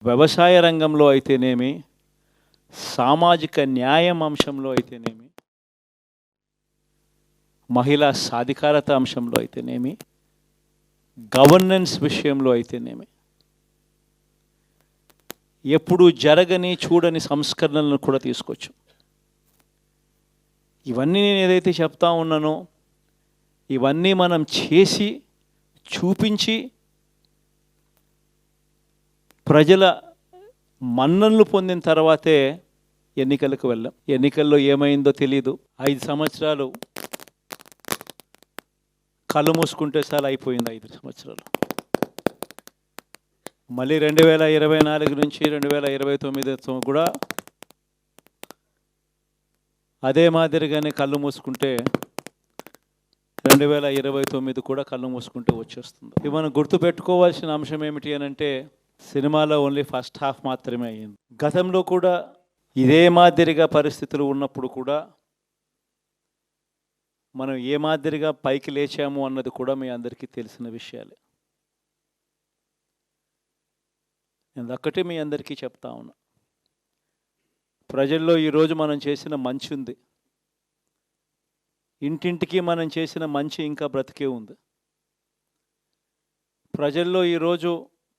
వ్యవసాయ రంగంలో అయితేనేమి, సామాజిక న్యాయం అంశంలో అయితేనేమి, మహిళా సాధికారత అంశంలో అయితేనేమి, గవర్నెన్స్ విషయంలో అయితేనేమి, ఎప్పుడు జరగని చూడని సంస్కరణలను కూడా తీసుకొచ్చు. ఇవన్నీ నేను ఏదైతే చెప్తా ఉన్నానో ఇవన్నీ మనం చేసి చూపించి ప్రజల మన్ననలు పొందిన తర్వాతే ఎన్నికలకు వెళ్ళాం. ఎన్నికల్లో ఏమైందో తెలీదు. 5 సంవత్సరాలు కళ్ళు మూసుకుంటే చాలా అయిపోయింది. 5 సంవత్సరాలు మళ్ళీ 2024 నుంచి 2029 కూడా అదే మాదిరిగానే కళ్ళు మూసుకుంటే 2029 కూడా కళ్ళు మూసుకుంటే వచ్చేస్తుంది. ఇది మనం గుర్తుపెట్టుకోవాల్సిన అంశం ఏమిటి అని అంటే, సినిమాలో ఓన్లీ ఫస్ట్ హాఫ్ మాత్రమే అయ్యింది. గతంలో కూడా ఇదే మాదిరిగా పరిస్థితులు ఉన్నప్పుడు కూడా మనం ఏ మాదిరిగా పైకి లేచాము అన్నది కూడా మీ అందరికీ తెలిసిన విషయాలే. నేను ఒక్కటే మీ అందరికీ చెప్తా ఉన్నా, ప్రజల్లో ఈరోజు మనం చేసిన మంచి ఉంది. ఇంటింటికి మనం చేసిన మంచి ఇంకా బ్రతికే ఉంది. ప్రజల్లో ఈరోజు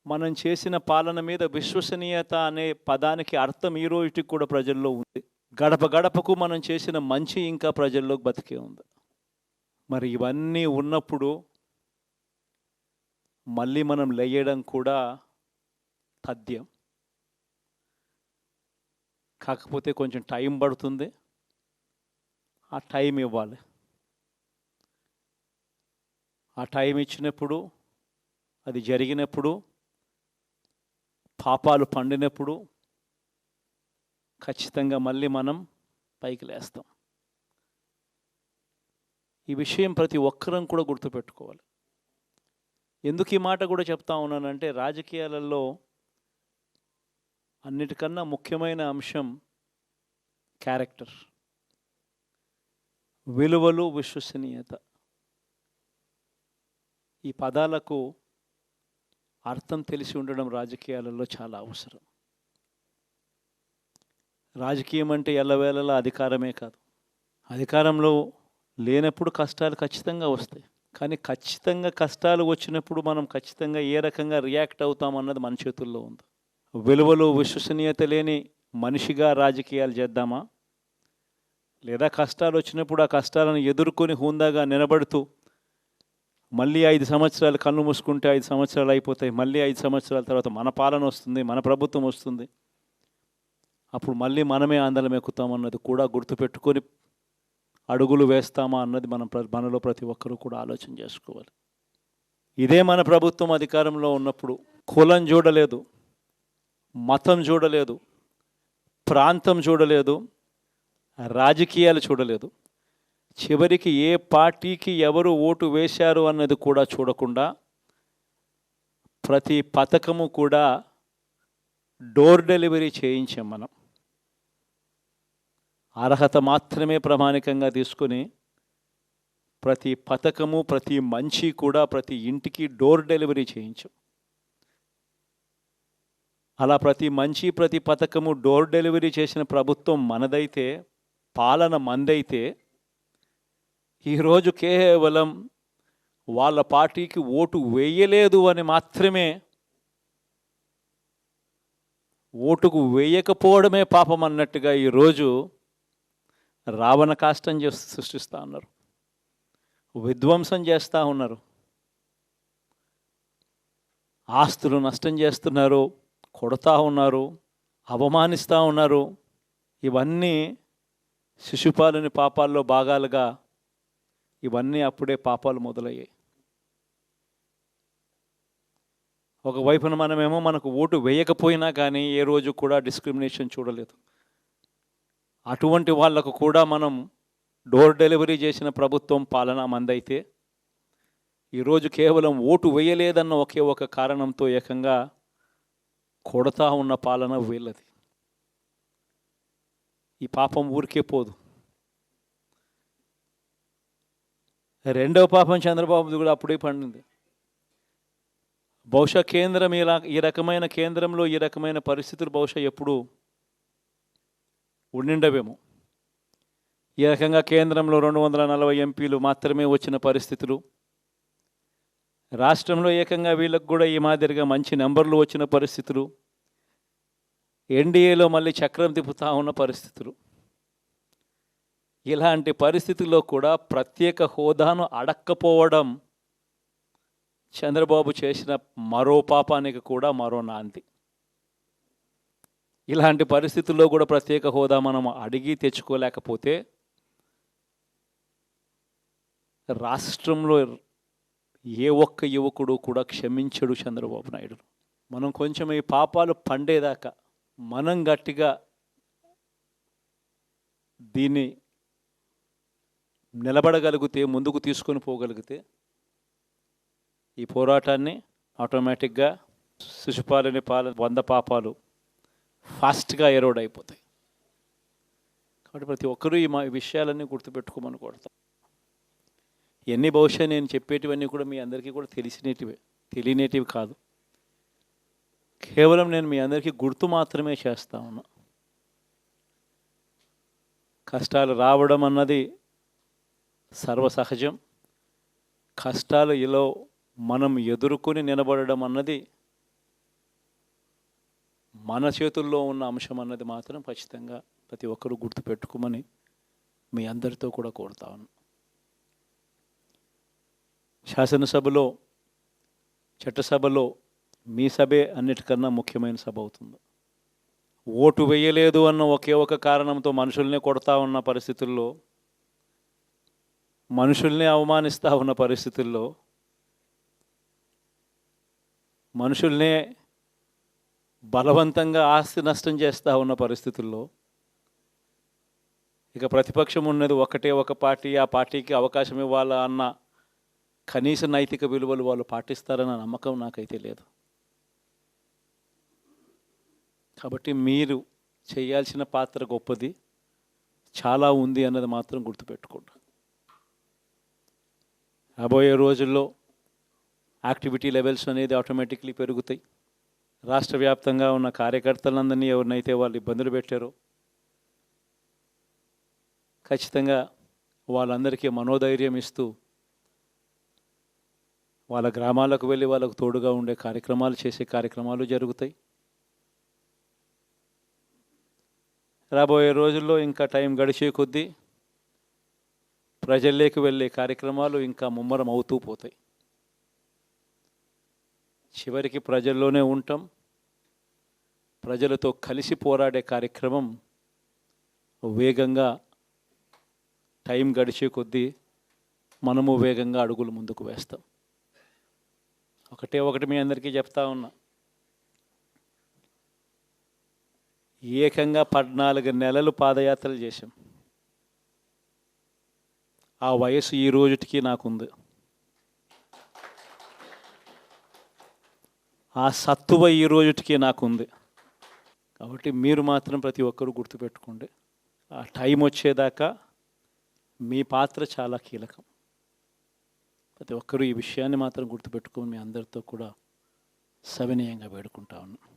మనం చేసిన పాలన మీద విశ్వసనీయత అనే పదానికి అర్థం ఈ రోజుకి కూడా ప్రజల్లో ఉంది. గడప గడపకు మనం చేసిన మంచి ఇంకా ప్రజల్లో బతికే ఉంది. మరి ఇవన్నీ ఉన్నప్పుడు మళ్ళీ మనం లేయడం కూడా తథ్యం. కాకపోతే కొంచెం టైం పడుతుంది. ఆ టైం ఇవ్వాలి. ఆ టైం ఇచ్చినప్పుడు, అది జరిగినప్పుడు, పాపాలు పండినప్పుడు ఖచ్చితంగా మళ్ళీ మనం పైకి లేస్తాం. ఈ విషయం ప్రతి ఒక్కరం కూడా గుర్తుపెట్టుకోవాలి. ఎందుకు ఈ మాట కూడా చెప్తా ఉన్నానంటే, రాజకీయాలలో అన్నిటికన్నా ముఖ్యమైన అంశం క్యారెక్టర్, విలువలు, విశ్వసనీయత. ఈ పదాలకు అర్థం తెలిసి ఉండడం రాజకీయాలలో చాలా అవసరం. రాజకీయం అంటే ఎల్లవేళలా అధికారమే కాదు. అధికారంలో లేనప్పుడు కష్టాలు ఖచ్చితంగా వస్తాయి. కానీ ఖచ్చితంగా కష్టాలు వచ్చినప్పుడు మనం ఖచ్చితంగా ఏ రకంగా రియాక్ట్ అవుతామన్నది మన చేతుల్లో ఉంది. విలువలు, విశ్వసనీయత లేని మనిషిగా రాజకీయాలు చేద్దామా, లేదా కష్టాలు వచ్చినప్పుడు ఆ కష్టాలను ఎదుర్కొని హుందాగా నిలబడుతూ మళ్ళీ 5 సంవత్సరాలు కళ్ళు మూసుకుంటే 5 సంవత్సరాలు అయిపోతాయి, మళ్ళీ 5 సంవత్సరాల తర్వాత మన పాలన వస్తుంది, మన ప్రభుత్వం వస్తుంది, అప్పుడు మళ్ళీ మనమే ఆందోళన ఎక్కుతామన్నది కూడా గుర్తుపెట్టుకొని అడుగులు వేస్తామా అన్నది మనలో ప్రతి ఒక్కరూ కూడా ఆలోచన చేసుకోవాలి. ఇదే మన ప్రభుత్వం అధికారంలో ఉన్నప్పుడు కులం చూడలేదు, మతం చూడలేదు, ప్రాంతం చూడలేదు, రాజకీయాలు చూడలేదు, చివరికి ఏ పార్టీకి ఎవరు ఓటు వేశారు అన్నది కూడా చూడకుండా ప్రతి పథకము కూడా డోర్ డెలివరీ చేయించాం. మనం అర్హత మాత్రమే ప్రామాణికంగా తీసుకొని ప్రతి పథకము, ప్రతి మంచి కూడా ప్రతి ఇంటికి డోర్ డెలివరీ చేయించాం. అలా ప్రతి మంచి, ప్రతి పథకము డోర్ డెలివరీ చేసిన ప్రభుత్వం మనదైతే, పాలన మందైతే, ఈరోజు కేవలం వాళ్ళ పార్టీకి ఓటు వేయలేదు అని మాత్రమే, ఓటుకు వేయకపోవడమే పాపం అన్నట్టుగా ఈరోజు రావణ కాష్టం సృష్టిస్తూ ఉన్నారు, విధ్వంసం చేస్తూ ఉన్నారు, ఆస్తులు నష్టం చేస్తున్నారు, కొడతా ఉన్నారు, అవమానిస్తూ ఉన్నారు. ఇవన్నీ శిశుపాలుని పాపాల్లో భాగాలుగా ఇవన్నీ అప్పుడే పాపాలు మొదలయ్యాయి. ఒకవైపున మనమేమో మనకు ఓటు వేయకపోయినా కానీ ఏ రోజు కూడా డిస్క్రిమినేషన్ చూడలేదు. అటువంటి వాళ్లకు కూడా మనం డోర్ డెలివరీ చేసిన ప్రభుత్వం పాలన మందైతే, ఈరోజు కేవలం ఓటు వేయలేదన్న ఒకే ఒక కారణంతో ఏకంగా కొడతా ఉన్న పాలన వీళ్ళది. ఈ పాపం ఊరికే పోదు. రెండవ పాపం చంద్రబాబుది కూడా అప్పుడే పండింది. బహుశా కేంద్రం ఈ రకమైన కేంద్రంలో ఈ రకమైన పరిస్థితులు బహుశా ఎప్పుడు ఉండిండవేమో. ఈ రకంగా కేంద్రంలో 240 ఎంపీలు మాత్రమే వచ్చిన పరిస్థితులు, రాష్ట్రంలో ఏకంగా వీళ్ళకు కూడా ఈ మాదిరిగా మంచి నెంబర్లు వచ్చిన పరిస్థితులు, ఎన్డీఏలో మళ్ళీ చక్రం తిప్పుతా ఉన్న పరిస్థితులు. ఇలాంటి పరిస్థితుల్లో కూడా ప్రత్యేక హోదాను అడక్కపోవడం చంద్రబాబు చేసిన మరో పాపానికి కూడా మరో నాంది. ఇలాంటి పరిస్థితుల్లో కూడా ప్రత్యేక హోదా మనం అడిగి తెచ్చుకోలేకపోతే రాష్ట్రంలో ఏ ఒక్క యువకుడు కూడా క్షమించడు చంద్రబాబు నాయుడు. మనం కొంచెం ఈ పాపాలు పండేదాకా మనం గట్టిగా దీన్ని నిలబడగలిగితే, ముందుకు తీసుకొని పోగలిగితే ఈ పోరాటాన్ని ఆటోమేటిక్గా శిశుపాలని 100 పాపాలు ఫాస్ట్గా ఎరోడ్ అయిపోతాయి. కాబట్టి ప్రతి ఒక్కరూ ఈ విషయాలన్నీ గుర్తుపెట్టుకోమని కోరుతాం. ఇవన్నీ బహుశా నేను చెప్పేటివన్నీ కూడా మీ అందరికీ కూడా తెలియనేటివి కాదు. కేవలం నేను మీ అందరికీ గుర్తు మాత్రమే చేస్తా ఉన్నా. కష్టాలు రావడం అన్నది సర్వసహజం. కష్టాలు ఇలా మనం ఎదుర్కొని నిలబడడం అన్నది మన చేతుల్లో ఉన్న అంశం అన్నది మాత్రం ఖచ్చితంగా ప్రతి ఒక్కరూ గుర్తుపెట్టుకోమని మీ అందరితో కూడా కోరుతా ఉన్నాను. శాసనసభలో, చట్టసభలో మీ సభే అన్నిటికన్నా ముఖ్యమైన సభ అవుతుంది. ఓటు వేయలేదు అన్న ఒకే ఒక కారణంతో మనుషుల్నే కొడతా ఉన్న పరిస్థితుల్లో, మనుషుల్నే అవమానిస్తూ ఉన్న పరిస్థితుల్లో, మనుషుల్నే బలవంతంగా ఆస్తి నష్టం చేస్తూ ఉన్న పరిస్థితుల్లో ఇక ప్రతిపక్షం ఉన్నది ఒకటే ఒక పార్టీ, ఆ పార్టీకి అవకాశం ఇవ్వాలా అన్న కనీస నైతిక విలువలు వాళ్ళు పాటిస్తారన్న నమ్మకం నాకైతే లేదు. కాబట్టి మీరు చేయాల్సిన పాత్ర గొప్పది, చాలా ఉంది అన్నది మాత్రం గుర్తుపెట్టుకోండి. రాబోయే రోజుల్లో యాక్టివిటీ లెవెల్స్ అనేది ఆటోమేటిక్లీ పెరుగుతాయి. రాష్ట్ర వ్యాప్తంగా ఉన్న కార్యకర్తలందరినీ ఎవరినైతే వాళ్ళు ఇబ్బందులు పెట్టారో ఖచ్చితంగా వాళ్ళందరికీ మనోధైర్యం ఇస్తూ వాళ్ళ గ్రామాలకు వెళ్ళి వాళ్ళకు తోడుగా ఉండే కార్యక్రమాలు చేసే కార్యక్రమాలు జరుగుతాయి. రాబోయే రోజుల్లో ఇంకా టైం గడిచే కొద్దీ ప్రజల్లోకి వెళ్ళే కార్యక్రమాలు ఇంకా ముమ్మరం అవుతూ పోతాయి. చివరికి ప్రజల్లోనే ఉంటాం. ప్రజలతో కలిసి పోరాడే కార్యక్రమం వేగంగా టైం గడిచే కొద్దీ మనము వేగంగా అడుగులు ముందుకు వేస్తాం. ఒకటి మీ అందరికీ చెప్తా ఉన్నా, ఏకంగా 14 నెలలు పాదయాత్రలు చేశాం. ఆ వయసు ఈ రోజుటికి నాకుంది. ఆ సత్తువ ఈ రోజుటికి నాకుంది. కాబట్టి మీరు మాత్రం ప్రతి ఒక్కరూ గుర్తుపెట్టుకోండి, ఆ టైం వచ్చేదాకా మీ పాత్ర చాలా కీలకం. ప్రతి ఒక్కరూ ఈ విషయాన్ని మాత్రం గుర్తుపెట్టుకొని మీ అందరితో కూడా సవినయంగా వేడుకుంటా ఉన్నాను.